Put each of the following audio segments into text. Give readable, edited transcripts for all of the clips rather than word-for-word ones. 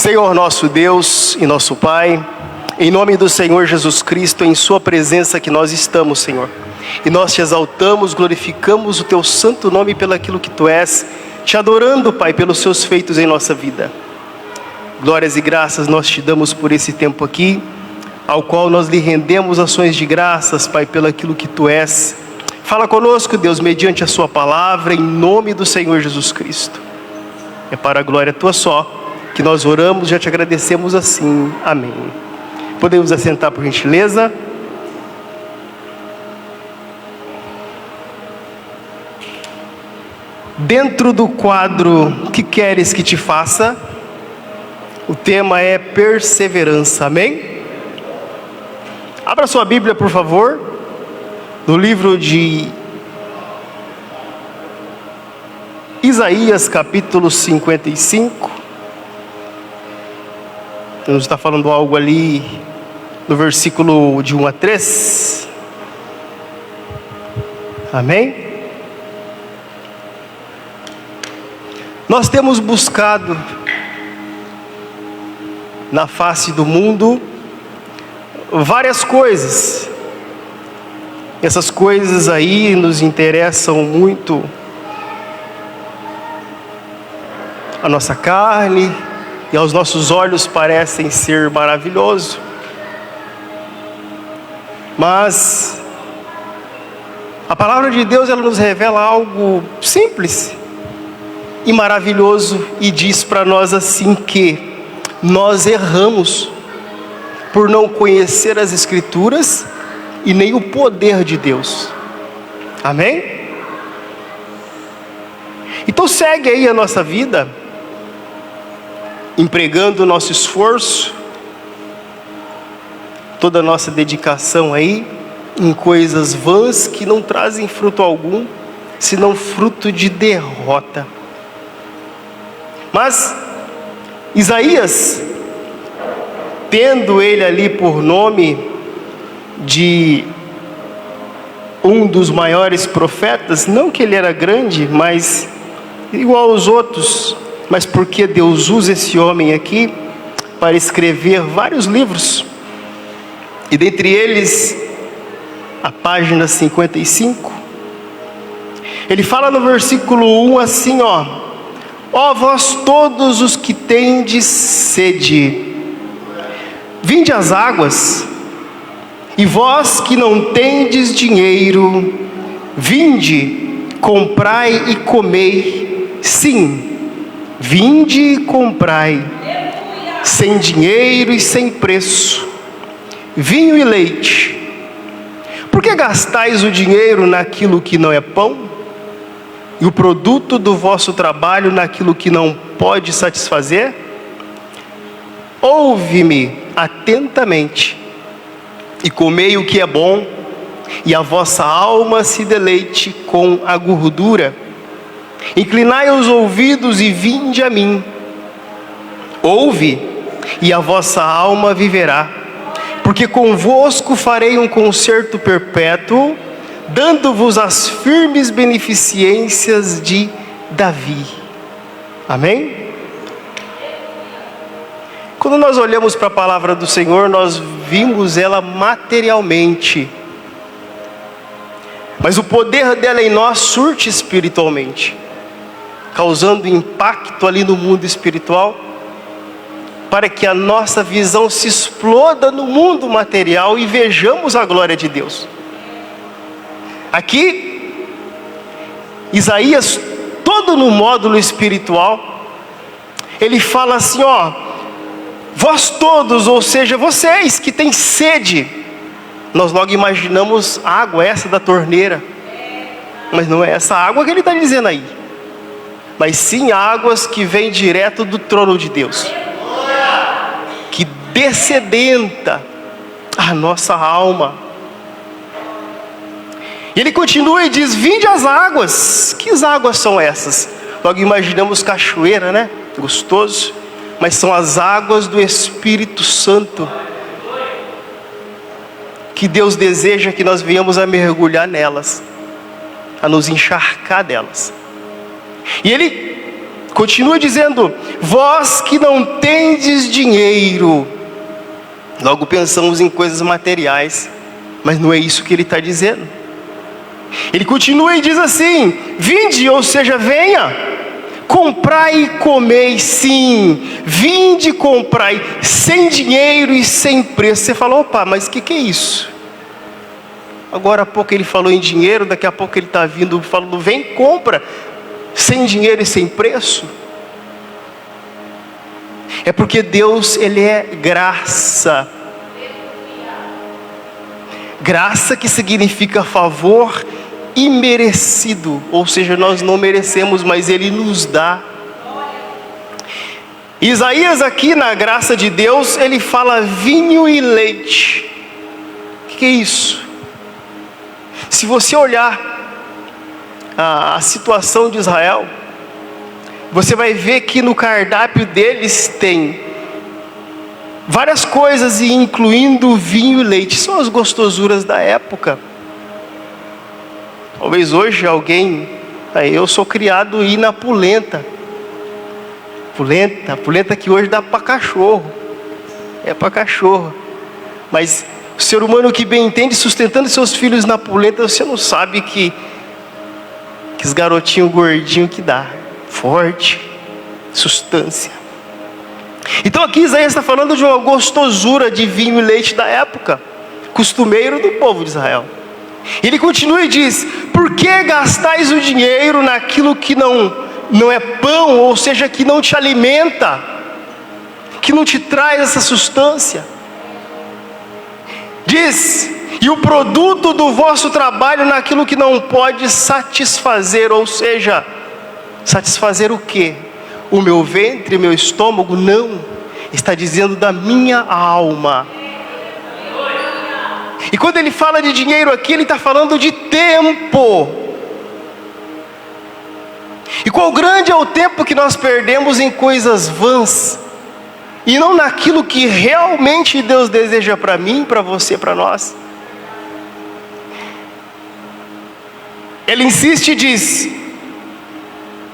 Senhor nosso Deus e nosso Pai, em nome do Senhor Jesus Cristo, em sua presença que nós estamos, Senhor. E nós te exaltamos, glorificamos o teu santo nome pelo aquilo que tu és, te adorando, Pai, pelos seus feitos em nossa vida. Glórias e graças nós te damos por esse tempo aqui, ao qual nós lhe rendemos ações de graças, Pai, pelo aquilo que tu és. Fala conosco, Deus, mediante a sua palavra, em nome do Senhor Jesus Cristo. É para a glória tua só que nós oramos, já te agradecemos assim. Amém. Podemos assentar, por gentileza. Dentro do quadro Que Queres Que Te Faça, o tema é perseverança, amém? Abra sua Bíblia, por favor, no livro de Isaías, capítulo 55. Nos está falando algo ali no versículo de 1 a 3. Amém? Nós temos buscado na face do mundo várias coisas. Essas coisas aí nos interessam muito a nossa carne, e aos nossos olhos parecem ser maravilhoso. Mas a palavra de Deus, ela nos revela algo simples e maravilhoso, e diz para nós assim que nós erramos por não conhecer as Escrituras e nem o poder de Deus. Amém? Então segue aí a nossa vida, empregando o nosso esforço, toda a nossa dedicação aí, em coisas vãs que não trazem fruto algum, senão fruto de derrota. Mas Isaías, tendo ele ali por nome de um dos maiores profetas, não que ele era grande, mas igual aos outros, mas porque Deus usa esse homem aqui para escrever vários livros, e dentre eles a página 55, ele fala no versículo 1 assim, ó vós todos os que tendes sede, vinde às águas, e vós que não tendes dinheiro, vinde, comprai e comei. Sim, vinde e comprai, sem dinheiro e sem preço, vinho e leite. Por que gastais o dinheiro naquilo que não é pão, e o produto do vosso trabalho naquilo que não pode satisfazer? Ouve-me atentamente, e comei o que é bom, e a vossa alma se deleite com a gordura. Inclinai os ouvidos e vinde a mim. Ouve, e a vossa alma viverá. Porque convosco farei um concerto perpétuo, dando-vos as firmes beneficências de Davi. Amém? Quando nós olhamos para a palavra do Senhor, nós vimos ela materialmente, mas o poder dela em nós surte espiritualmente, causando impacto ali no mundo espiritual, para que a nossa visão se exploda no mundo material e vejamos a glória de Deus. Aqui, Isaías, todo no módulo espiritual, ele fala assim, vós todos, ou seja, vocês que têm sede. Nós logo imaginamos água, essa da torneira, mas não é essa água que ele está dizendo aí, mas sim águas que vêm direto do trono de Deus, que dessedenta a nossa alma. E ele continua e diz, vinde às águas. Que águas são essas? Logo imaginamos cachoeira, né? Gostoso. Mas são as águas do Espírito Santo, que Deus deseja que nós venhamos a mergulhar nelas, a nos encharcar delas. E ele Continua dizendo: vós que não tendes dinheiro. Logo pensamos em coisas materiais, mas não é isso que ele está dizendo. Ele continua e diz assim: vinde, ou seja, venha, comprai e comei. Sim, vinde e comprai, sem dinheiro e sem preço. Você fala: opa, mas o que é isso? Agora há pouco ele falou em dinheiro, daqui a pouco ele está vindo falando: vem, compra, sem dinheiro e sem preço. É porque Deus, Ele é graça. Graça que significa favor imerecido, ou seja, nós não merecemos, mas Ele nos dá. Isaías aqui na graça de Deus, ele fala vinho e leite. O que é isso? Se você olhar a situação de Israel, você vai ver que no cardápio deles tem várias coisas, incluindo vinho e leite. São as gostosuras da época. Talvez hoje alguém, eu sou criado aí na polenta. Polenta que hoje dá para cachorro. É para cachorro. Mas o ser humano que bem entende, sustentando seus filhos na polenta, você não sabe que os garotinhos gordinhos que dá. Forte, substância. Então aqui Isaías está falando de uma gostosura de vinho e leite da época, costumeiro do povo de Israel. Ele continua e diz: por que gastais o dinheiro naquilo que não é pão, ou seja, que não te alimenta, que não te traz essa substância? Diz: e o produto do vosso trabalho naquilo que não pode satisfazer, ou seja, satisfazer o quê? O meu ventre, o meu estômago? Não, está dizendo da minha alma. E quando ele fala de dinheiro aqui, ele está falando de tempo. E qual grande é o tempo que nós perdemos em coisas vãs, e não naquilo que realmente Deus deseja para mim, para você, para nós. Ele insiste e diz: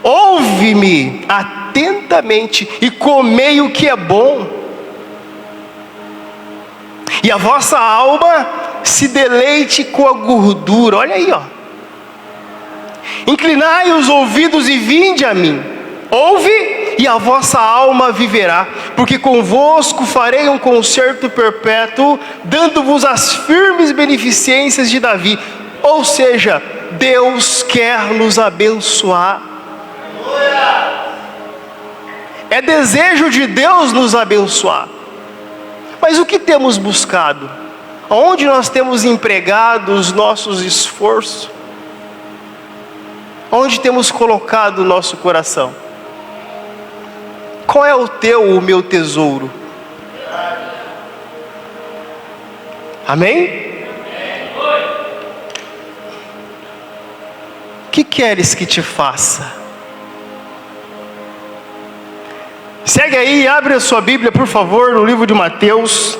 ouve-me atentamente e comei o que é bom, e a vossa alma se deleite com a gordura. Olha aí, ó. Inclinai os ouvidos e vinde a mim. Ouve, e a vossa alma viverá, porque convosco farei um concerto perpétuo, dando-vos as firmes beneficências de Davi. Ou seja, Deus quer nos abençoar. É desejo de Deus nos abençoar. Mas o que temos buscado? Onde nós temos empregado os nossos esforços? Onde temos colocado o nosso coração? Qual é o meu tesouro? Amém? O que queres que te faça? Segue aí, abre a sua Bíblia, por favor, no livro de Mateus.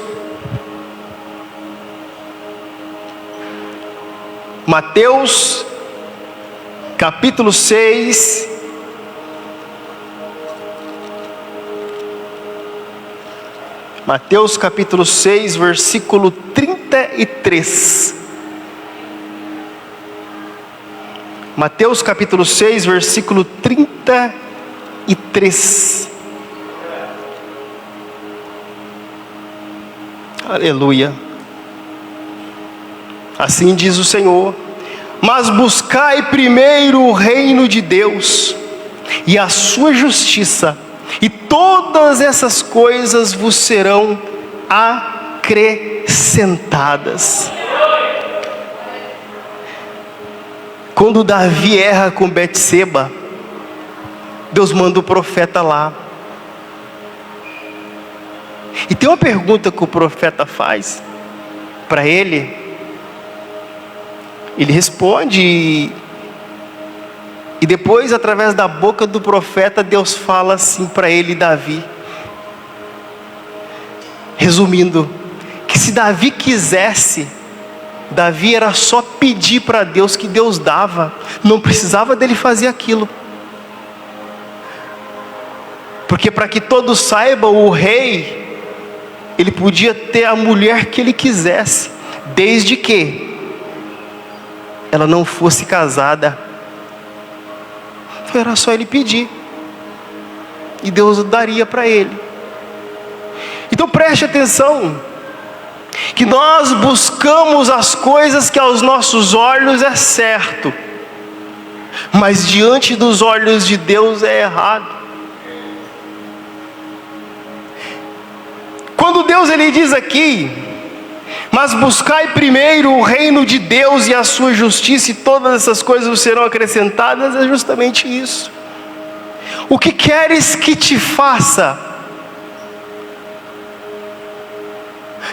Mateus, capítulo 6. Mateus, capítulo 6, versículo 33. Mateus, capítulo 6, versículo 33. Aleluia. Assim diz o Senhor: mas buscai primeiro o reino de Deus e a sua justiça, e todas essas coisas vos serão acrescentadas. Quando Davi erra com Betseba, Deus manda o profeta lá. E tem uma pergunta que o profeta faz para ele. Ele responde, e depois, através da boca do profeta, Deus fala assim para ele, Davi. Resumindo, que se Davi quisesse, Davi era só pedir para Deus que Deus dava, não precisava dele fazer aquilo. Porque para que todos saibam, o rei, ele podia ter a mulher que ele quisesse, desde que ela não fosse casada. Então era só ele pedir, e Deus daria para ele. Então preste atenção, que nós buscamos as coisas que aos nossos olhos é certo, mas diante dos olhos de Deus é errado. Quando Deus ele diz aqui, mas buscai primeiro o reino de Deus e a sua justiça, e todas essas coisas serão acrescentadas, é justamente isso. O que queres que te faça?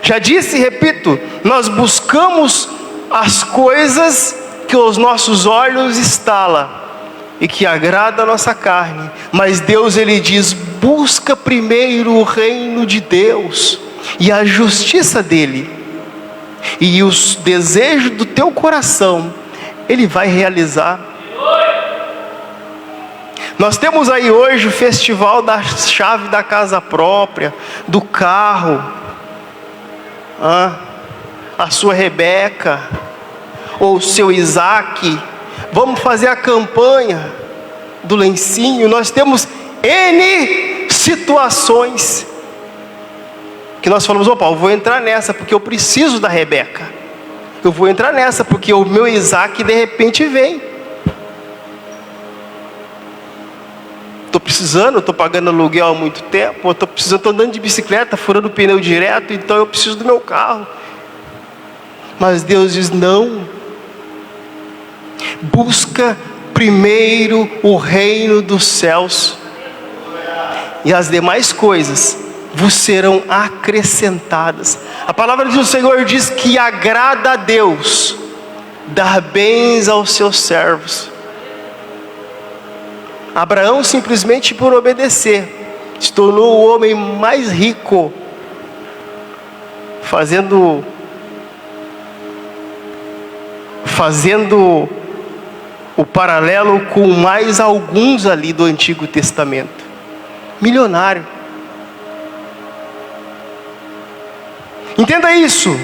Já disse e repito, nós buscamos as coisas que os nossos olhos estalam e que agrada a nossa carne, mas Deus ele diz: busca primeiro o reino de Deus e a justiça dele, e os desejos do teu coração ele vai realizar. Nós temos aí hoje o festival da chave da casa própria, do carro, a sua Rebeca ou o seu Isaac. Vamos fazer a campanha do lencinho. Nós temos N situações que nós falamos: opa, eu vou entrar nessa porque eu preciso da Rebeca. Eu vou entrar nessa porque o meu Isaac de repente vem. Estou precisando, estou pagando aluguel há muito tempo, estou precisando, estou andando de bicicleta, furando o pneu direto, então eu preciso do meu carro. Mas Deus diz: não. Busca primeiro o reino dos céus, e as demais coisas vos serão acrescentadas. A palavra do Senhor diz que agrada a Deus dar bens aos seus servos. Abraão, simplesmente por obedecer, se tornou o homem mais rico, fazendo o paralelo com mais alguns ali do Antigo Testamento. Milionário. Entenda isso,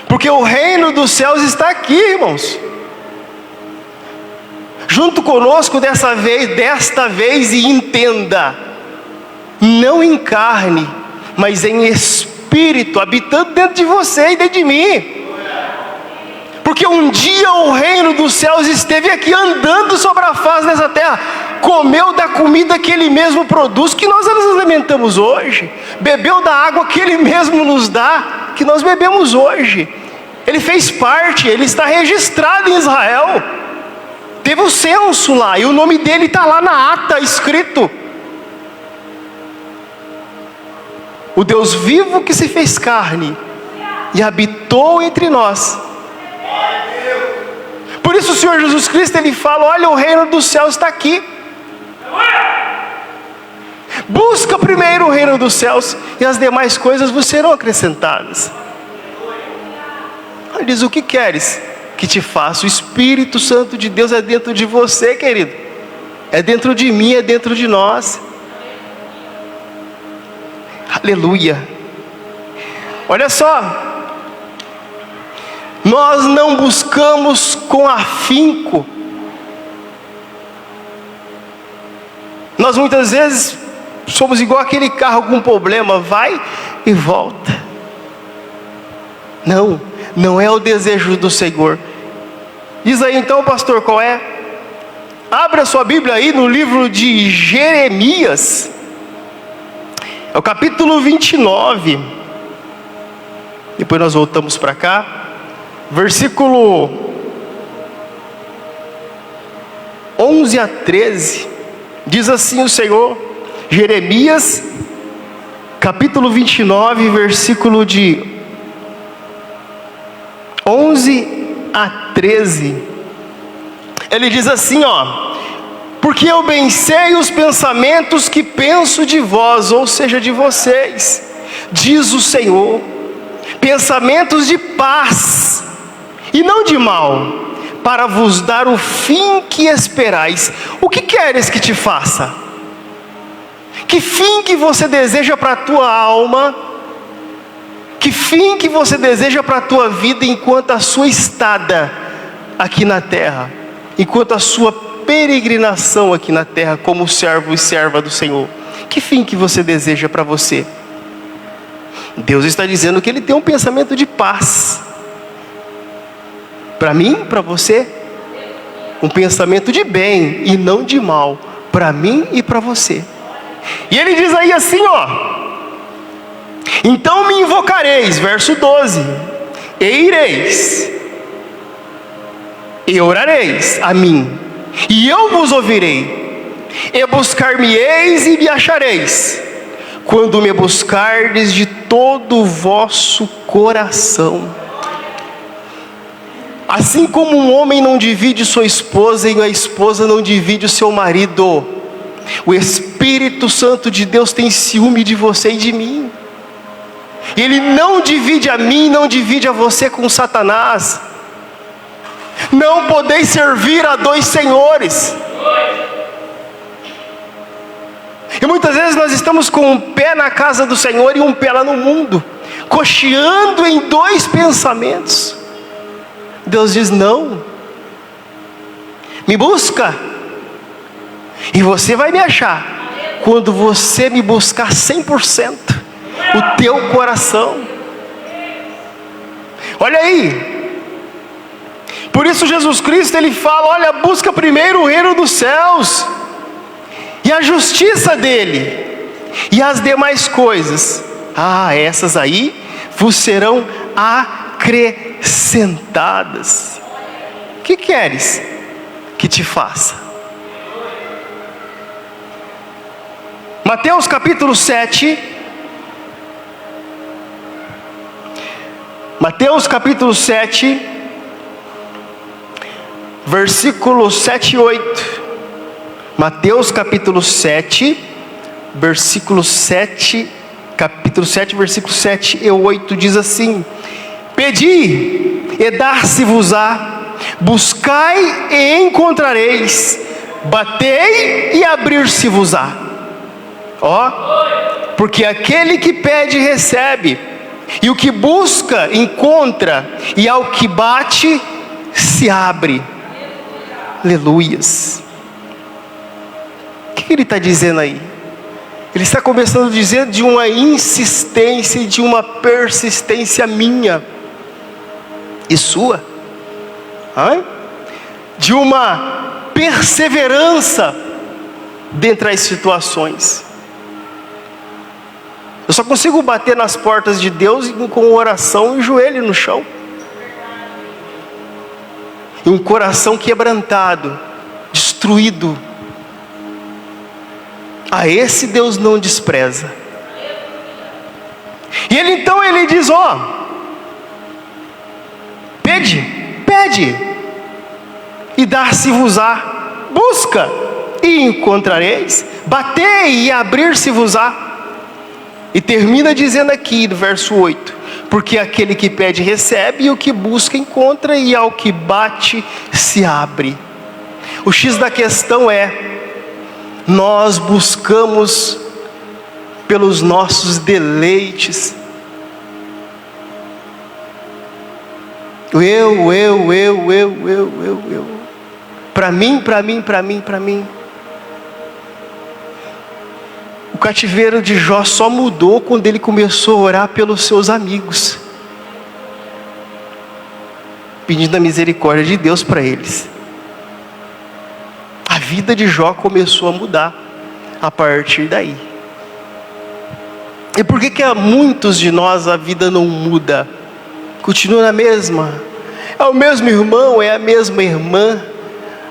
porque o reino dos céus está aqui, irmãos, junto conosco desta vez, e entenda, não em carne, mas em espírito, habitando dentro de você e dentro de mim. Porque um dia o reino dos céus esteve aqui andando sobre a face dessa terra, comeu da comida que ele mesmo produz, que nós nos alimentamos hoje, bebeu da água que ele mesmo nos dá, que nós bebemos hoje. Ele fez parte, ele está registrado em Israel, teve o censo lá, e o nome dele está lá na ata escrito. O Deus vivo que se fez carne e habitou entre nós. Por isso o Senhor Jesus Cristo ele fala: olha, o reino dos céus está aqui. Busca primeiro o reino dos céus e as demais coisas vos serão acrescentadas. Ele diz: o que queres que te faça? O Espírito Santo de Deus é dentro de você, querido. É dentro de mim, é dentro de nós. Aleluia. Olha só, nós não buscamos com afinco. Nós muitas vezes somos igual aquele carro com problema, vai e volta. Não é o desejo do Senhor. Diz aí então, pastor, qual é? Abra sua Bíblia aí no livro de Jeremias, é o capítulo 29. Depois nós voltamos para cá. Versículo 11 a 13. Diz assim o Senhor, Jeremias, capítulo 29, versículo de 11 a 13. Ele diz assim, ó: porque eu bem sei os pensamentos que penso de vós, ou seja, de vocês, diz o Senhor, pensamentos de paz e não de mal, para vos dar o fim que esperais. O que queres que te faça? Que fim que você deseja para a tua alma? Que fim que você deseja para a tua vida enquanto a sua estada aqui na terra? Enquanto a sua peregrinação aqui na terra como servo e serva do Senhor? Que fim que você deseja para você? Deus está dizendo que Ele tem um pensamento de paz. Para mim, para você, um pensamento de bem e não de mal. Para mim e para você. E Ele diz aí assim, então me invocareis, verso 12, e ireis, e orareis a mim, e eu vos ouvirei, e buscar-me-eis e me achareis, quando me buscardes de todo o vosso coração. Assim como um homem não divide sua esposa e a esposa não divide o seu marido, o Espírito Santo de Deus tem ciúme de você e de mim. Ele não divide a mim, não divide a você com Satanás. Não podeis servir a dois senhores. E muitas vezes nós estamos com um pé na casa do Senhor e um pé lá no mundo, cocheando em dois pensamentos. Deus diz: não, me busca, e você vai me achar, quando você me buscar 100%, o teu coração. Olha aí, por isso Jesus Cristo, Ele fala: olha, busca primeiro o reino dos céus, e a justiça dEle, e as demais coisas, essas aí, vos serão acrescentadas. O que queres que te faça? Mateus capítulo 7. Mateus capítulo 7, versículos 7 e 8. Mateus capítulo 7, versículo 7, capítulo 7, versículos 7 e 8 diz assim: pedi e dar-se-vos-á, buscai e encontrareis, batei e abrir-se-vos-á. Porque aquele que pede recebe, e o que busca encontra, e ao que bate se abre. Aleluias. O que Ele está dizendo aí? Ele está começando a dizer de uma insistência e de uma persistência minha e sua, de uma perseverança dentro das situações. Eu só consigo bater nas portas de Deus com oração e joelho no chão, e um coração quebrantado, destruído. A esse Deus não despreza. E Ele então diz: pede e dar-se-vos-á, busca e encontrareis, batei e abrir-se-vos-á. E termina dizendo aqui no verso 8: porque aquele que pede recebe, e o que busca encontra, e ao que bate se abre. O X da questão é: nós buscamos pelos nossos deleites. Eu. Para mim. O cativeiro de Jó só mudou quando ele começou a orar pelos seus amigos, pedindo a misericórdia de Deus para eles. A vida de Jó começou a mudar a partir daí. E por que a muitos de nós a vida não muda? Continua na mesma. É o mesmo irmão, é a mesma irmã,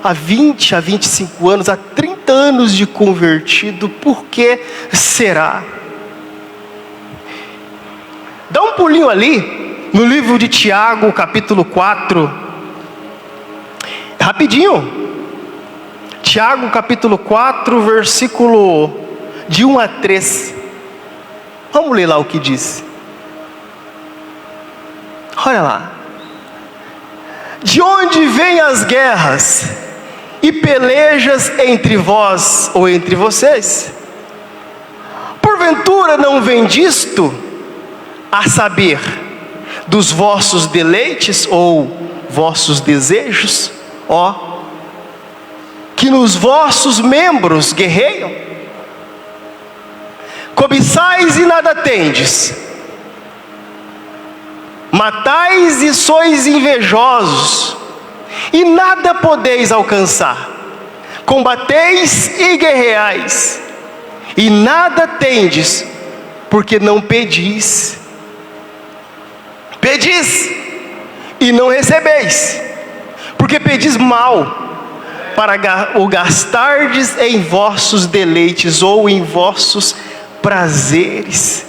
há 20, há 25 anos, há 30 anos de convertido. Por que será? Dá um pulinho ali, no livro de Tiago, capítulo 4. Rapidinho. Tiago capítulo 4, versículo de 1 a 3. Vamos ler lá o que diz. Olha lá. De onde vêm as guerras e pelejas entre vós ou entre vocês? porventura não vem disto, a saber, dos vossos deleites ou vossos desejos, que nos vossos membros guerreiam? Cobiçais e nada tendes, matais e sois invejosos, e nada podeis alcançar. Combateis e guerreais, e nada tendes, porque não pedis. Pedis e não recebeis, porque pedis mal, para o gastardes em vossos deleites ou em vossos prazeres.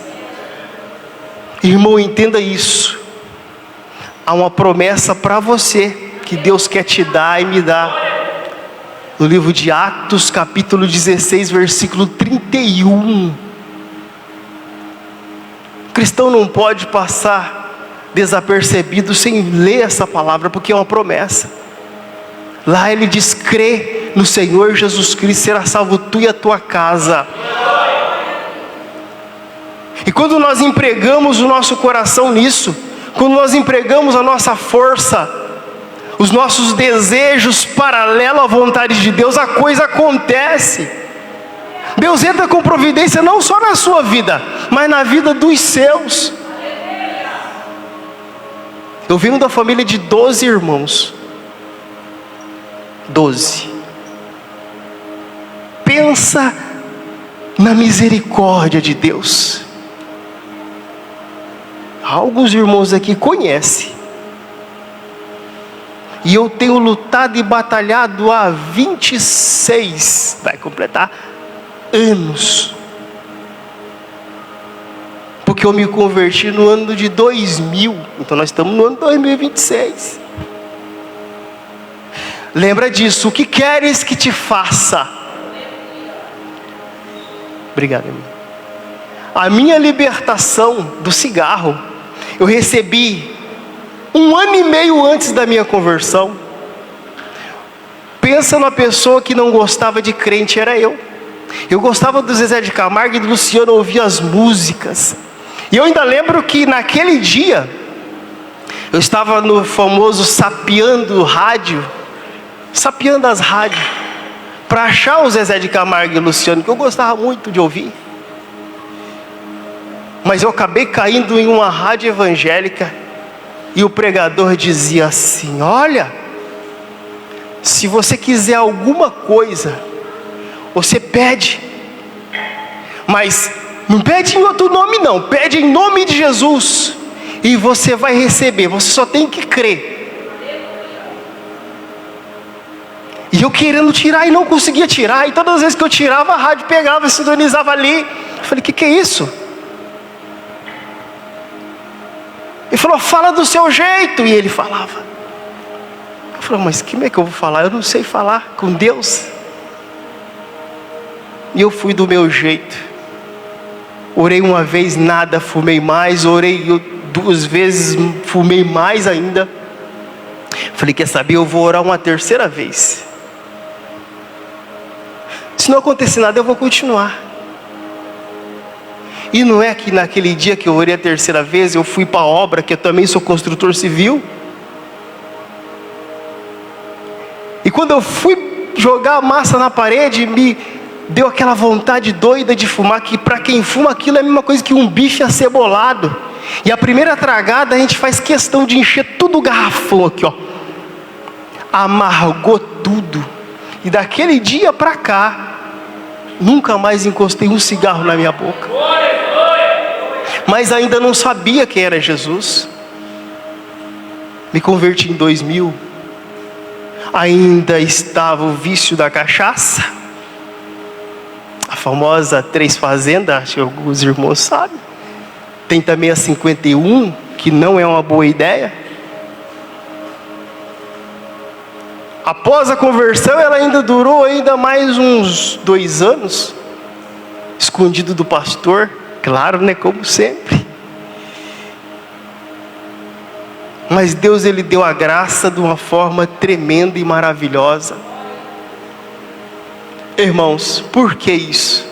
Irmão, entenda isso. Há uma promessa para você, que Deus quer te dar e me dar. No livro de Atos, capítulo 16, versículo 31. O cristão não pode passar desapercebido sem ler essa palavra, porque é uma promessa. Lá ele diz: crê no Senhor Jesus Cristo, será salvo tu e a tua casa. E quando nós empregamos o nosso coração nisso, quando nós empregamos a nossa força, os nossos desejos paralelos à vontade de Deus, a coisa acontece. Deus entra com providência não só na sua vida, mas na vida dos seus. Eu venho da família de 12 irmãos. 12. Pensa na misericórdia de Deus. Alguns irmãos aqui conhecem. E eu tenho lutado e batalhado há 26, vai completar, anos. Porque eu me converti no ano de 2000. Então nós estamos no ano 2026. Lembra disso. O que queres que te faça? Obrigado, irmão. A minha libertação do cigarro eu recebi 1 ano e meio antes da minha conversão. Pensa numa pessoa que não gostava de crente, era eu. Eu gostava do Zezé de Camargo e do Luciano, ouvia as músicas. E eu ainda lembro que naquele dia, eu estava no famoso sapeando rádio, sapeando as rádios, para achar o Zezé de Camargo e o Luciano, que eu gostava muito de ouvir. Mas eu acabei caindo em uma rádio evangélica, e o pregador dizia assim: olha, se você quiser alguma coisa, você pede, mas não pede em outro nome não, pede em nome de Jesus, e você vai receber, você só tem que crer. E eu querendo tirar e não conseguia tirar, e todas as vezes que eu tirava, a rádio pegava, sintonizava ali. Eu falei: que é isso? Ele falou: fala do seu jeito. E ele falava. Eu falei: mas como é que eu vou falar? Eu não sei falar com Deus. E eu fui do meu jeito. Orei uma vez, nada, fumei mais. Orei 2 vezes, fumei mais ainda. Falei: quer saber, eu vou orar uma 3ª vez. Se não acontecer nada, eu vou continuar. E não é que naquele dia que eu orei a 3ª vez, eu fui para a obra, que eu também sou construtor civil. E quando eu fui jogar a massa na parede, me deu aquela vontade doida de fumar, que para quem fuma aquilo é a mesma coisa que um bife acebolado. E a primeira tragada a gente faz questão de encher tudo o garrafão aqui, ó. Amargou tudo. E daquele dia para cá, nunca mais encostei um cigarro na minha boca. Mas ainda não sabia quem era Jesus. Me converti em 2000. Ainda estava o vício da cachaça, a famosa 3 fazendas, acho que alguns irmãos sabem. Tem também a 51, que não é uma boa ideia. Após a conversão, ela ainda durou ainda mais uns 2 anos, escondido do pastor, claro, né, como sempre. Mas Deus, Ele deu a graça de uma forma tremenda e maravilhosa. Irmãos, por que isso?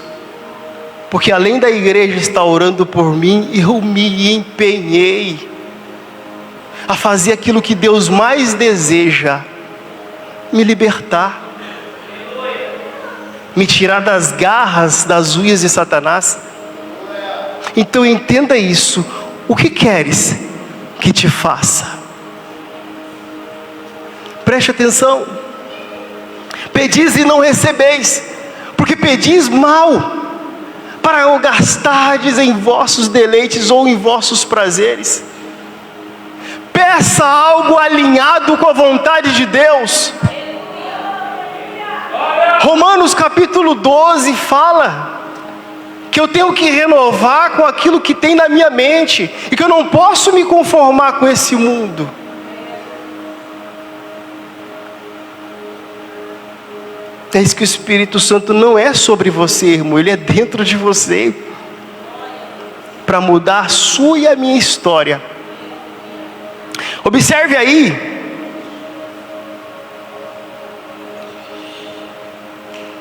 Porque além da igreja estar orando por mim, eu me empenhei a fazer aquilo que Deus mais deseja: me libertar, me tirar das garras, das unhas de Satanás. Então entenda isso. O que queres que te faça? Preste atenção. Pedis e não recebeis, porque pedis mal, para o gastardes em vossos deleites ou em vossos prazeres. Peça algo alinhado com a vontade de Deus. Romanos capítulo 12 fala que eu tenho que renovar com aquilo que tem na minha mente, e que eu não posso me conformar com esse mundo. É isso que o Espírito Santo não é sobre você, irmão, ele é dentro de você, para mudar a sua e a minha história. Observe aí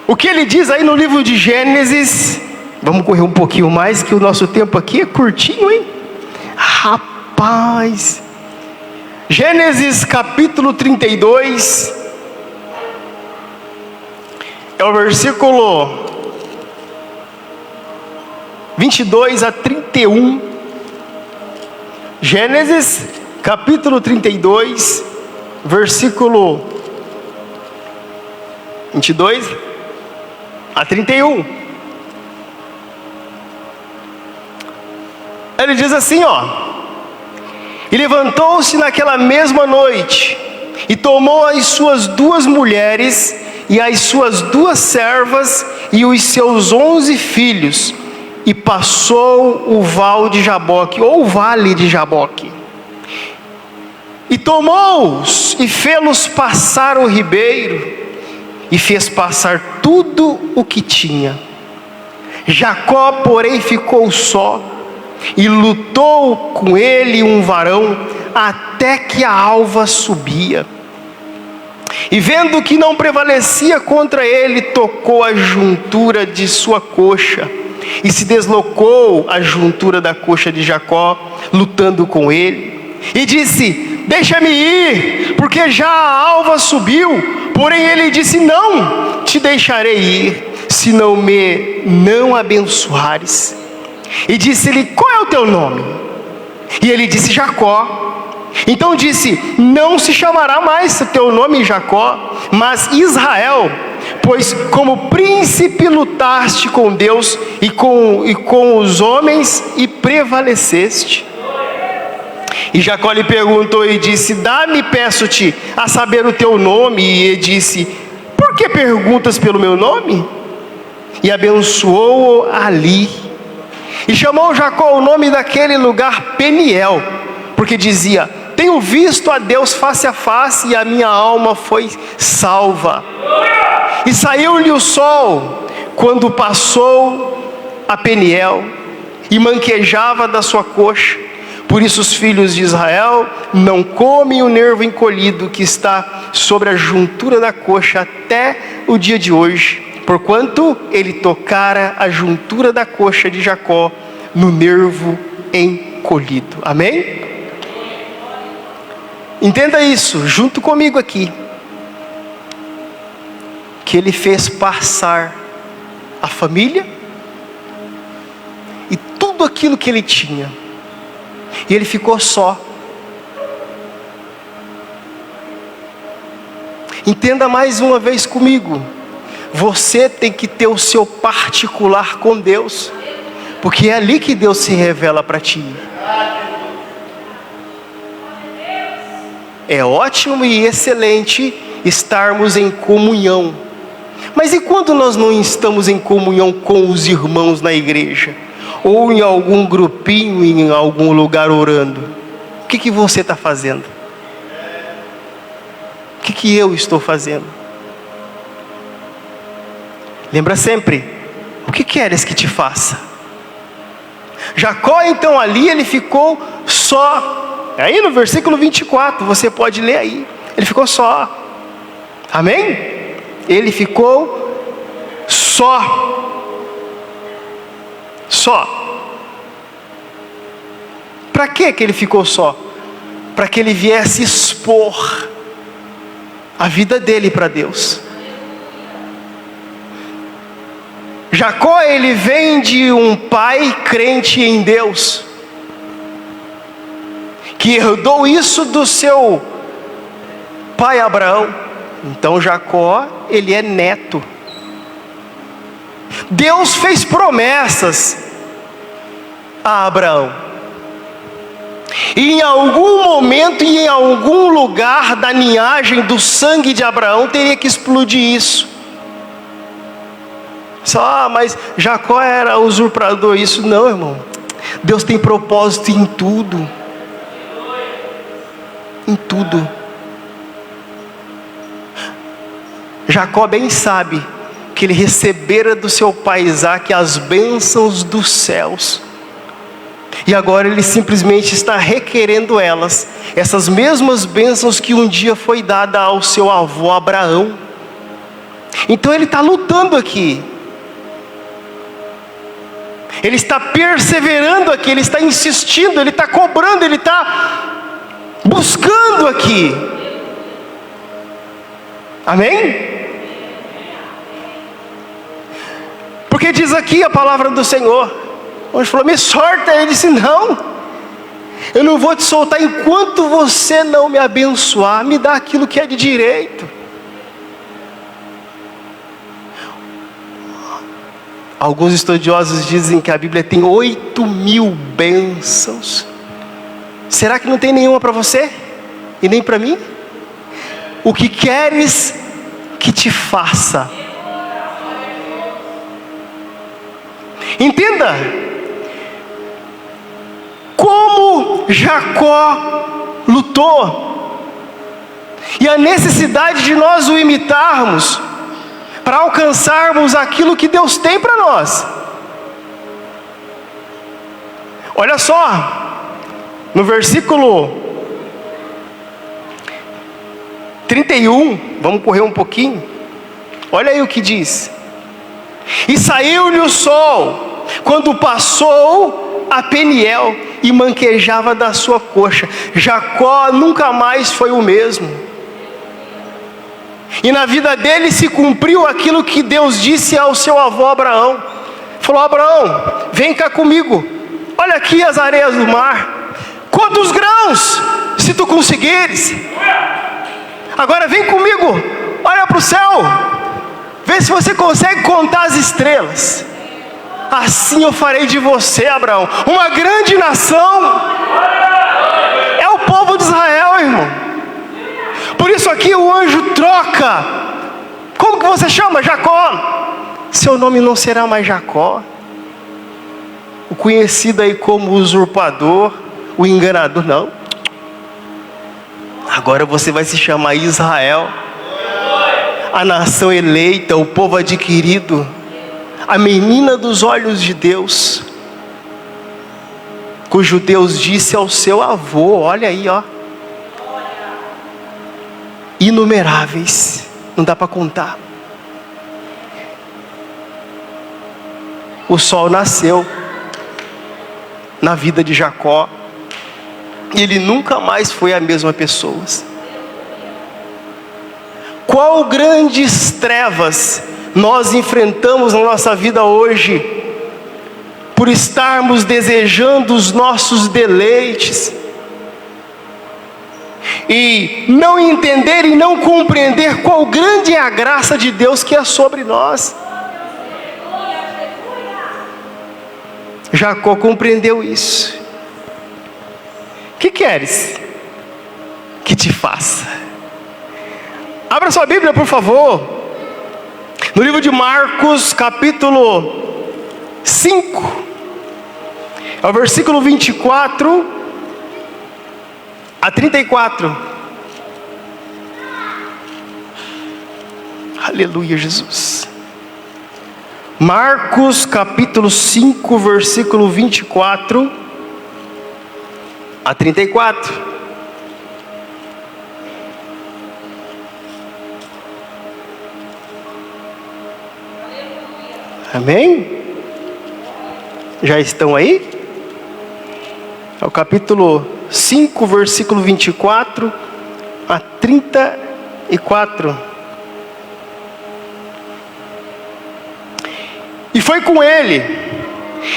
o que ele diz aí no livro de Gênesis. Vamos correr um pouquinho mais, que o nosso tempo aqui é curtinho, hein? Rapaz! Gênesis capítulo 32, é o versículo 22 a 31. Gênesis capítulo 32, versículo 22 a 31. Ele diz assim, e levantou-se naquela mesma noite, e tomou as suas 2 mulheres, e as suas 2 servas, e os seus 11 filhos, e passou o val de Jaboque, ou o vale de Jaboque. E tomou-os, e fê-los passar o ribeiro, e fez passar tudo o que tinha. Jacó, porém, ficou só, e lutou com ele um varão, até que a alva subia. E vendo que não prevalecia contra ele, tocou a juntura de sua coxa, e se deslocou a juntura da coxa de Jacó, lutando com ele. E disse: deixa-me ir, porque já a alva subiu. Porém ele disse: não te deixarei ir, se não me abençoares. E disse-lhe: qual é o teu nome? E ele disse: Jacó. Então disse: não se chamará mais teu nome Jacó, mas Israel, pois como príncipe lutaste com Deus e com os homens, e prevaleceste. E Jacó lhe perguntou e disse: dá-me, peço-te, a saber o teu nome. E ele disse: por que perguntas pelo meu nome? E abençoou-o ali. E chamou Jacó o nome daquele lugar Peniel, porque dizia: tenho visto a Deus face a face, e a minha alma foi salva. E saiu-lhe o sol quando passou a Peniel, e manquejava da sua coxa. Por isso os filhos de Israel não comem o nervo encolhido que está sobre a juntura da coxa até o dia de hoje, porquanto ele tocara a juntura da coxa de Jacó no nervo encolhido. Amém? Entenda isso junto comigo aqui, que ele fez passar a família e tudo aquilo que ele tinha, e ele ficou só. Entenda mais uma vez comigo, você tem que ter o seu particular com Deus, porque é ali que Deus se revela para ti. É ótimo e excelente estarmos em comunhão, mas e quando nós não estamos em comunhão com os irmãos na igreja, ou em algum grupinho, em algum lugar orando? O que você está fazendo? O que eu estou fazendo? Lembra sempre: o que queres que te faça? Jacó então ali ele ficou só. Aí no versículo 24, você pode ler aí. Ele ficou só. Amém? Ele ficou só. só. Para que ele ficou só? Para que ele viesse expor a vida dele para Deus. Jacó, ele vem de um pai crente em Deus, que herdou isso do seu pai Abraão. Então Jacó, ele é neto. Deus fez promessas a Abraão, e em algum momento e em algum lugar da linhagem do sangue de Abraão teria que explodir isso. Mas Jacó era usurpador. Isso não, irmão. Deus tem propósito em tudo. Em tudo. Jacó bem sabe que ele recebera do seu pai Isaque as bênçãos dos céus. E agora ele simplesmente está requerendo elas. Essas mesmas bênçãos que um dia foi dada ao seu avô Abraão. Então ele está lutando aqui. Ele está perseverando aqui, ele está insistindo, ele está cobrando, ele está buscando aqui. Amém? Porque diz aqui a palavra do Senhor, onde falou, me solta. Ele disse, não, eu não vou te soltar enquanto você não me abençoar, me dá aquilo que é de direito. Alguns estudiosos dizem que a Bíblia tem 8.000 bênçãos. Será que não tem nenhuma para você? E nem para mim? O que queres que te faça? Entenda. Como Jacó lutou. E a necessidade de nós o imitarmos, para alcançarmos aquilo que Deus tem para nós. Olha só, no versículo 31, vamos correr um pouquinho. Olha aí o que diz. E saiu-lhe o sol, quando passou a Peniel, e manquejava da sua coxa. Jacó nunca mais foi o mesmo. E na vida dele se cumpriu aquilo que Deus disse ao seu avô Abraão. Falou, Abraão, vem cá comigo. Olha aqui as areias do mar. Conta os grãos, se tu conseguires. Agora vem comigo, olha para o céu. Vê se você consegue contar as estrelas. Assim eu farei de você, Abraão, uma grande nação. É o povo de Israel, irmão. Por isso aqui o anjo troca. Como que você chama? Jacó. Seu nome não será mais Jacó. O conhecido aí como usurpador, o enganador, não. Agora você vai se chamar Israel. A nação eleita, o povo adquirido, a menina dos olhos de Deus, cujo Deus disse ao seu avô, olha aí, ó. Inumeráveis, não dá para contar. O sol nasceu na vida de Jacó, e ele nunca mais foi a mesma pessoa. Qual grandes trevas nós enfrentamos na nossa vida hoje, por estarmos desejando os nossos deleites, e não entender e não compreender qual grande é a graça de Deus que é sobre nós. Jacó compreendeu isso. Que queres que te faça? Abra sua Bíblia, por favor, no livro de Marcos, capítulo 5, é o versículo 24 a 34. Aleluia, Jesus. Marcos capítulo 5, versículo 24 a 34. Amém? Já estão aí? É o capítulo 5, versículo 24 a 34. E foi com ele,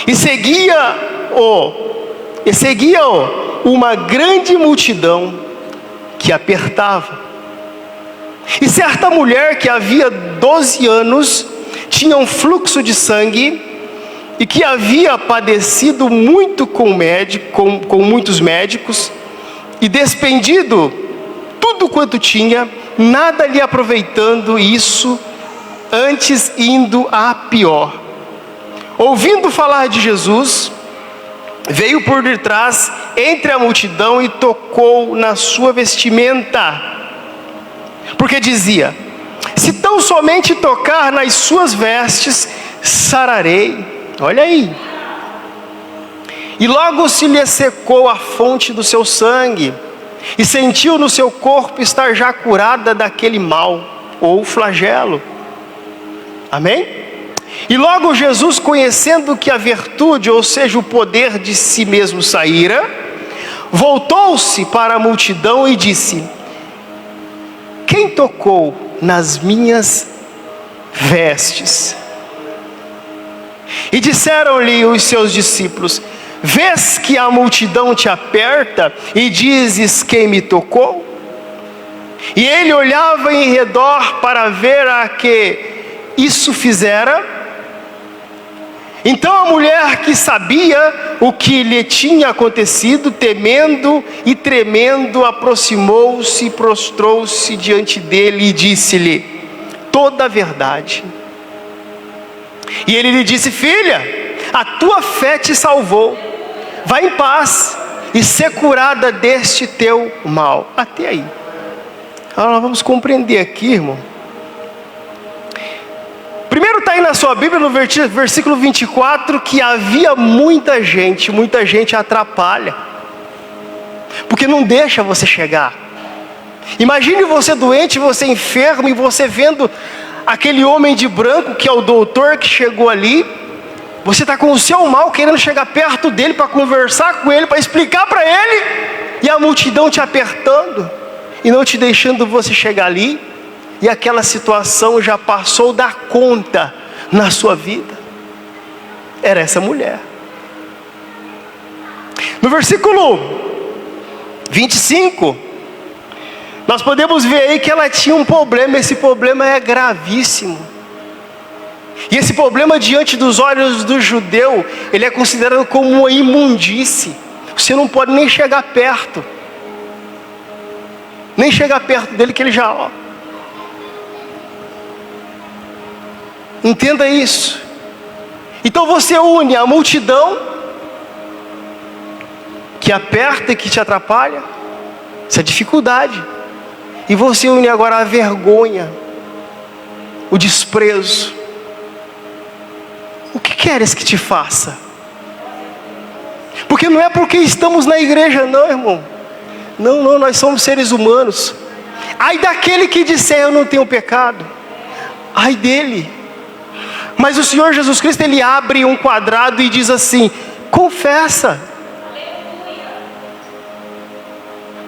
e seguia-o uma grande multidão que apertava. E certa mulher que havia 12 anos tinha um fluxo de sangue, e que havia padecido muito com muitos médicos, e despendido tudo quanto tinha, nada lhe aproveitando isso, antes indo a pior. Ouvindo falar de Jesus, veio por detrás entre a multidão e tocou na sua vestimenta, porque dizia: se tão somente tocar nas suas vestes, sararei. Olha aí. E logo se lhe secou a fonte do seu sangue, e sentiu no seu corpo estar já curada daquele mal, ou flagelo. Amém? E logo Jesus, conhecendo que a virtude, ou seja, o poder de si mesmo saíra, voltou-se para a multidão e disse: quem tocou nas minhas vestes? E disseram-lhe os seus discípulos: vês que a multidão te aperta e dizes: quem me tocou? E ele olhava em redor para ver a que isso fizera. Então a mulher, que sabia o que lhe tinha acontecido, temendo e tremendo, aproximou-se e prostrou-se diante dele e disse-lhe toda a verdade. E ele lhe disse: filha, a tua fé te salvou, vai em paz e ser curada deste teu mal. Até aí. Agora nós vamos compreender aqui, irmão. Primeiro está aí na sua Bíblia, no versículo 24, que havia muita gente atrapalha, porque não deixa você chegar. Imagine você doente, você enfermo, e você vendo aquele homem de branco, que é o doutor que chegou ali. Você está com o seu mal, querendo chegar perto dele para conversar com ele, para explicar para ele, e a multidão te apertando e não te deixando você chegar ali, e aquela situação já passou da conta na sua vida. Era essa mulher. No versículo 25, nós podemos ver aí que ela tinha um problema. Esse problema é gravíssimo. E esse problema, diante dos olhos do judeu, ele é considerado como uma imundície. Você não pode nem chegar perto. Nem chegar perto dele, que ele já... Entenda isso. Então você une a multidão que aperta e que te atrapalha, essa dificuldade, e você une agora a vergonha, o desprezo. O que queres que te faça? Porque não é porque estamos na igreja, não, irmão. Não, nós somos seres humanos. Ai daquele que disser eu não tenho pecado, ai dele. Mas o Senhor Jesus Cristo, ele abre um quadrado e diz assim: confessa.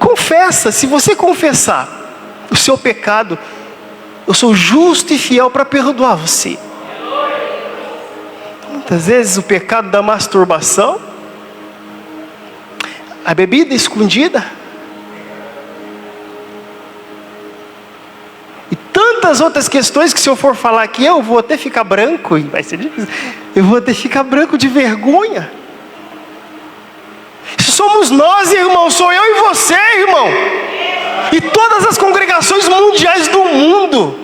Confessa. Se você confessar o seu pecado, eu sou justo e fiel para perdoar você. Muitas vezes o pecado da masturbação, a bebida escondida, e tantas outras questões que, se eu for falar aqui, eu vou até ficar branco, e vai ser difícil, eu vou até ficar branco de vergonha. Somos nós, irmão, sou eu e você, irmão, e todas as congregações mundiais do mundo.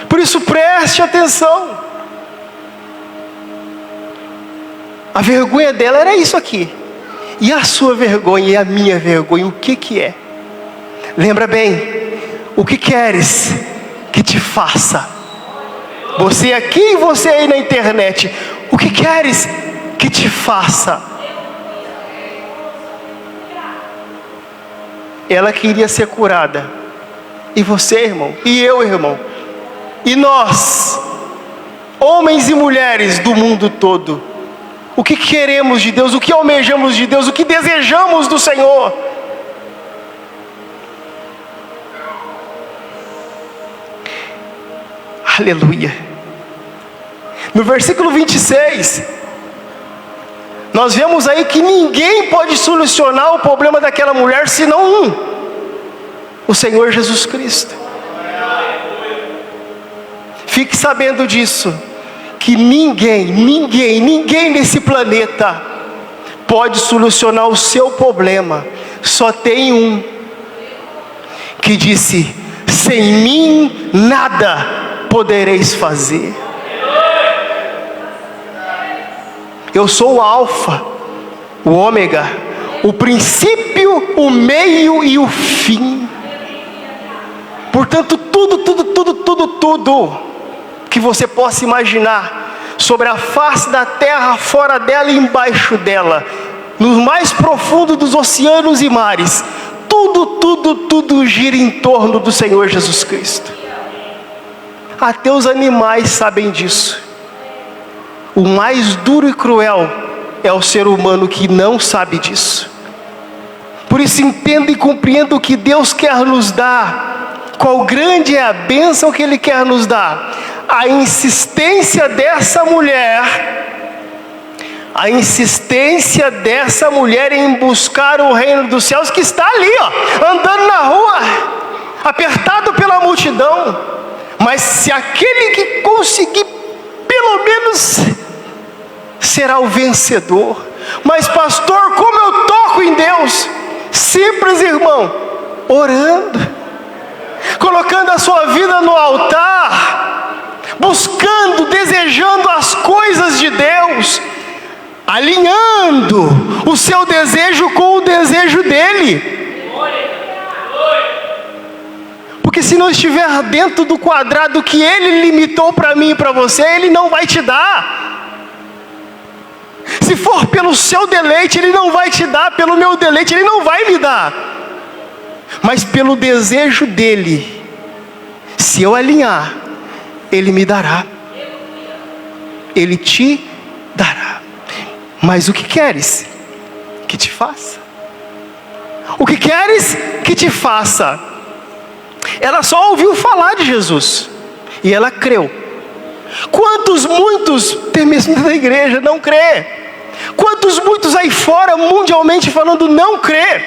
Por isso preste atenção. A vergonha dela era isso aqui. E a sua vergonha e a minha vergonha, o que é? Lembra bem, o que queres que te faça? Você aqui e você aí na internet, o que queres que te faça? Ela queria ser curada. E você, irmão, e eu, irmão, e nós, homens e mulheres do mundo todo, o que queremos de Deus, o que almejamos de Deus, o que desejamos do Senhor. Aleluia. No versículo 26, nós vemos aí que ninguém pode solucionar o problema daquela mulher senão o Senhor Jesus Cristo. Fique sabendo disso, que ninguém nesse planeta pode solucionar o seu problema. Só tem um que disse: sem mim nada podereis fazer. Eu sou o Alfa, o Ômega, o princípio, o meio e o fim. Portanto, tudo que você possa imaginar sobre a face da terra, fora dela e embaixo dela, no mais profundo dos oceanos e mares, tudo gira em torno do Senhor Jesus Cristo. Até os animais sabem disso. O mais duro e cruel é o ser humano que não sabe disso. Por isso, entenda e compreenda o que Deus quer nos dar. Qual grande é a bênção que Ele quer nos dar. A insistência dessa mulher em buscar o reino dos céus, que está ali, andando na rua, apertado pela multidão. Mas se aquele que conseguir, pelo menos, será o vencedor. Mas pastor, como eu toco em Deus? Simples, irmão, orando, colocando a sua vida no altar, buscando, desejando as coisas de Deus, alinhando o seu desejo com o desejo dEle. Porque se não estiver dentro do quadrado que Ele limitou para mim e para você, Ele não vai te dar. Se for pelo seu deleite, Ele não vai te dar. Pelo meu deleite, Ele não vai me dar. Mas pelo desejo dEle, se eu alinhar, Ele me dará. Ele te dará. Mas o que queres que te faça? O que queres que te faça? Ela só ouviu falar de Jesus e ela creu. Muitos tem mesmo da igreja não crê? Muitos aí fora, mundialmente falando, não crê?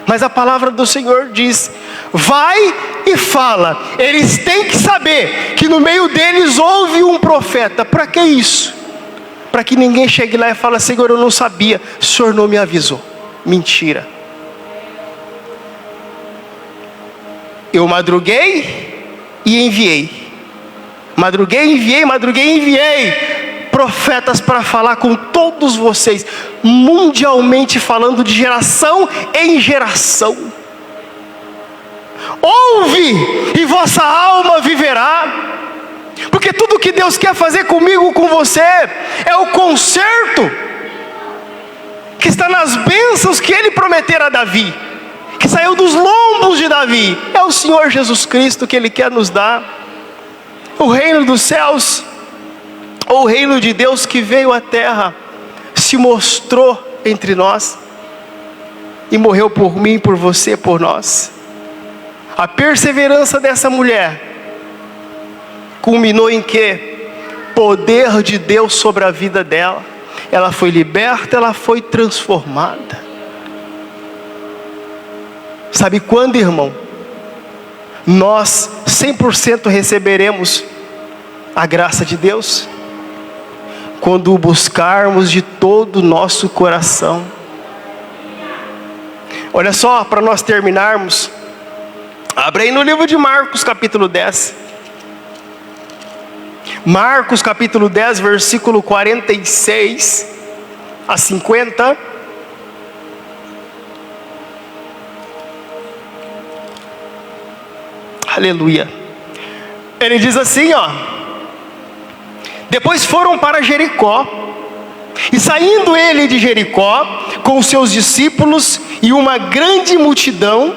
Mas a palavra do Senhor diz: vai e fala. Eles têm que saber que no meio deles houve um profeta. Para que isso? Para que ninguém chegue lá e fale: Senhor, eu não sabia, o Senhor não me avisou. Mentira. Eu madruguei e enviei. Enviei profetas para falar com todos vocês, mundialmente falando, de geração em geração. Ouve e vossa alma viverá. Porque tudo que Deus quer fazer comigo, com você, é o conserto que está nas bênçãos que Ele prometera a Davi, que saiu dos lombos de Davi. É o Senhor Jesus Cristo que Ele quer nos dar. O reino dos céus, ou o reino de Deus que veio à terra, se mostrou entre nós e morreu por mim, por você, por nós. A perseverança dessa mulher culminou em quê? Poder de Deus sobre a vida dela. Ela foi liberta, ela foi transformada. Sabe quando, irmão, nós 100% receberemos a graça de Deus? Quando o buscarmos de todo o nosso coração. Olha só, para nós terminarmos, abre aí no livro de Marcos, capítulo 10. Marcos, capítulo 10, versículo 46 a 50. Aleluia. Ele diz assim, depois foram para Jericó, e saindo ele de Jericó, com os seus discípulos e uma grande multidão,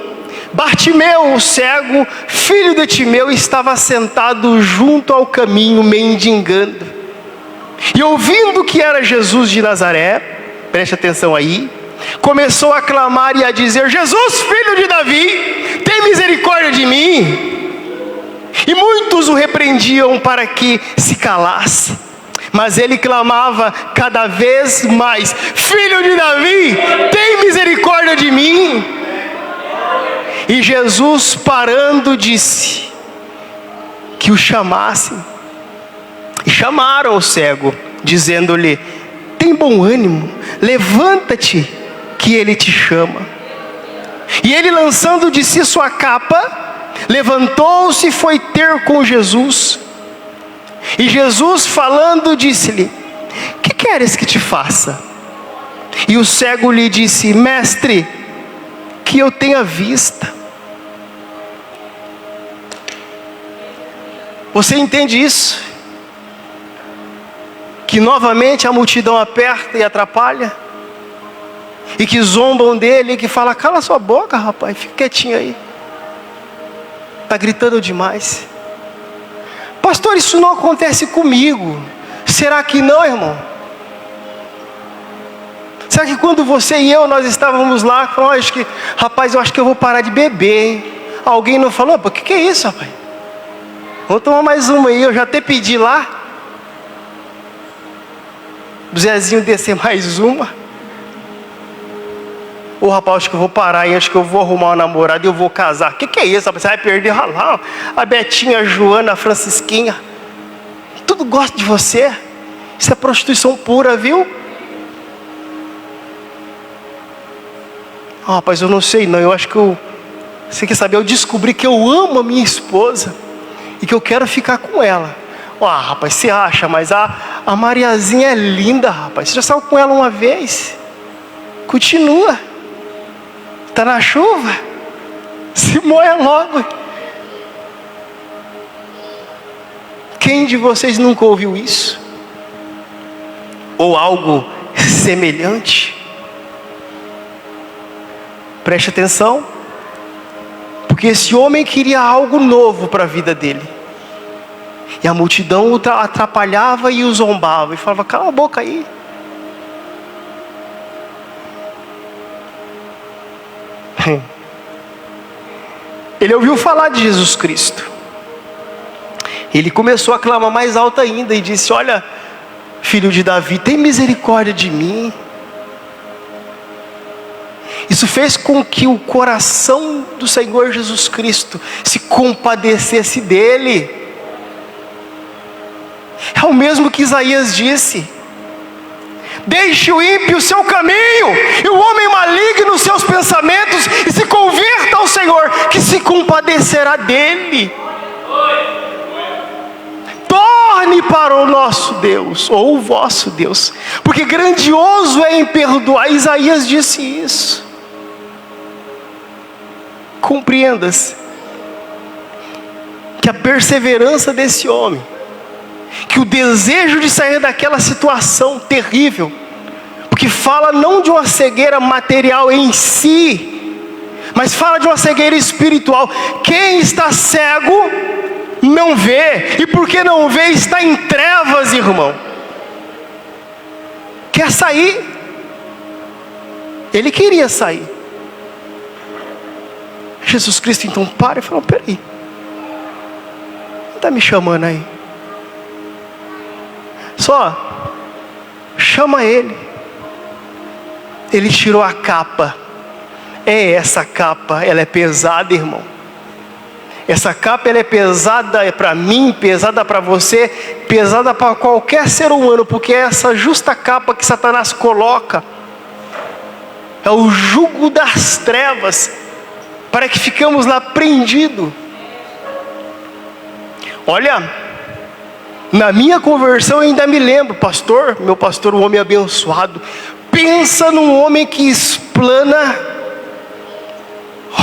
Bartimeu, o cego, filho de Timeu, estava sentado junto ao caminho, mendigando. E ouvindo que era Jesus de Nazaré, preste atenção aí, começou a clamar e a dizer: Jesus, filho de Davi, tem misericórdia de mim. E muitos o repreendiam para que se calasse. Mas ele clamava cada vez mais: Filho de Davi, tem misericórdia de mim. E Jesus, parando, disse que o chamassem. E chamaram o cego, dizendo-lhe: tem bom ânimo, levanta-te, que ele te chama. E ele, lançando de si sua capa, levantou-se e foi ter com Jesus. E Jesus, falando, disse-lhe: que queres que te faça? E o cego lhe disse: mestre, que eu tenha vista. Você entende isso? Que novamente a multidão aperta e atrapalha, e que zombam dele, e que fala: cala sua boca, rapaz, fica quietinho aí, está gritando demais. Pastor, isso não acontece comigo. Será que não, irmão? Será que quando você e eu, nós estávamos lá, falamos: rapaz, eu acho que eu vou parar de beber, hein? Alguém não falou: o que é isso, rapaz? Vamos tomar mais uma aí, eu já até pedi lá o Zezinho descer mais uma. Ô rapaz, acho que eu vou parar aí, acho que eu vou arrumar uma namorada e eu vou casar. O que é isso, rapaz? Você vai perder lá a Betinha, a Joana, a Francisquinha. Tudo gosta de você. Isso é prostituição pura, viu? Rapaz, eu não sei não, eu acho que você quer saber, eu descobri que eu amo a minha esposa e que eu quero ficar com ela. Rapaz, você acha, mas a Mariazinha é linda, rapaz. Você já saiu com ela uma vez? Continua. Está na chuva? Se molha logo. Quem de vocês nunca ouviu isso? Ou algo semelhante? Preste atenção, porque esse homem queria algo novo para a vida dele. E a multidão o atrapalhava e o zombava, e falava: cala a boca aí. Ele ouviu falar de Jesus Cristo. Ele começou a clamar mais alto ainda e disse: olha, filho de Davi, tem misericórdia de mim. Isso fez com que o coração do Senhor Jesus Cristo se compadecesse dele. É o mesmo que Isaías disse: deixe o ímpio o seu caminho, e o homem maligno os seus pensamentos, e se converta ao Senhor, que se compadecerá dele. Torne para o nosso Deus, ou o vosso Deus, porque grandioso é em perdoar. Isaías disse isso. Compreendas que a perseverança desse homem, que o desejo de sair daquela situação terrível, porque fala não de uma cegueira material em si, mas fala de uma cegueira espiritual. Quem está cego não vê, e porque não vê está em trevas, irmão. Quer sair? Ele queria sair. Jesus Cristo então para e falou: peraí, está me chamando aí? Só chama ele. Ele tirou a capa. Essa capa, ela é pesada, irmão. Essa capa, ela é pesada, é para mim, pesada para você, pesada para qualquer ser humano, porque é essa justa capa que Satanás coloca. É o jugo das trevas, para que ficamos lá prendidos. Olha, na minha conversão eu ainda me lembro, pastor, meu pastor, um homem abençoado, pensa num homem que explana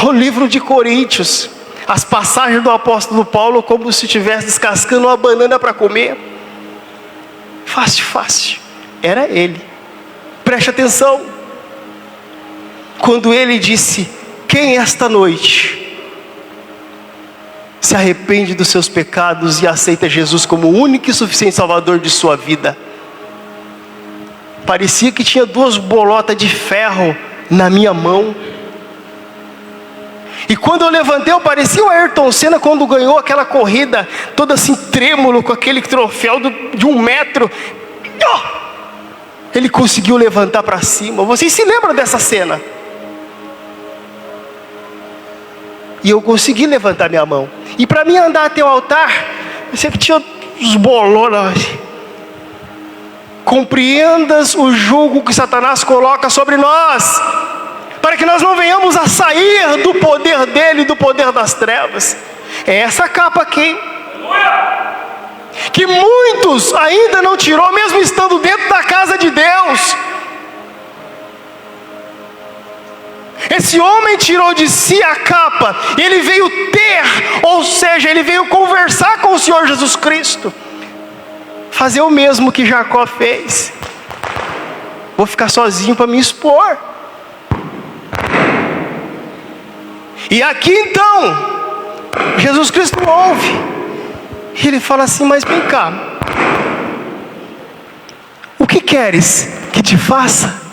o livro de Coríntios, as passagens do apóstolo Paulo, como se estivesse descascando uma banana para comer. Fácil. Era ele. Preste atenção. Quando ele disse: Quem esta noite se arrepende dos seus pecados e aceita Jesus como o único e suficiente Salvador de sua vida? Parecia que tinha 2 bolotas de ferro na minha mão. E quando eu levantei, eu parecia o Ayrton Senna quando ganhou aquela corrida, todo assim trêmulo, com aquele troféu de 1 metro. Ele conseguiu levantar para cima. Vocês se lembram dessa cena? E eu consegui levantar minha mão. E para mim andar até o altar, eu sei que tinha os bolonas. Compreendas o jugo que Satanás coloca sobre nós, para que nós não venhamos a sair do poder dele, do poder das trevas. É essa capa aqui, que muitos ainda não tirou, mesmo estando dentro da casa de Deus. Esse homem tirou de si a capa, e ele veio ter, ou seja, ele veio conversar com o Senhor Jesus Cristo, fazer o mesmo que Jacó fez. Vou ficar sozinho para me expor. E aqui então, Jesus Cristo ouve, e ele fala assim: mas vem cá, o que queres que te faça?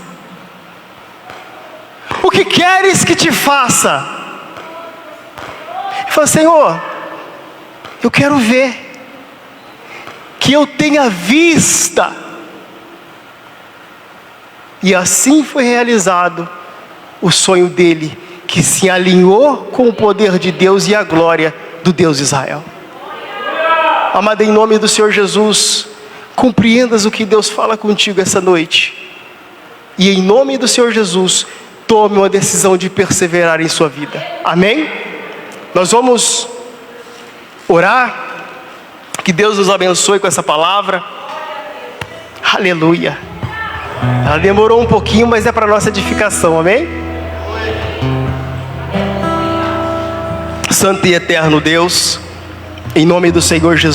O que queres que te faça? Ele fala: Senhor, eu quero ver, que eu tenha vista. E assim foi realizado o sonho dele, que se alinhou com o poder de Deus e a glória do Deus de Israel. Amado, em nome do Senhor Jesus, compreendas o que Deus fala contigo essa noite. E em nome do Senhor Jesus, tome uma decisão de perseverar em sua vida. Amém? Nós vamos orar. Que Deus nos abençoe com essa palavra. Aleluia. Ela demorou um pouquinho, mas é para nossa edificação. Amém? Santo e eterno Deus, em nome do Senhor Jesus.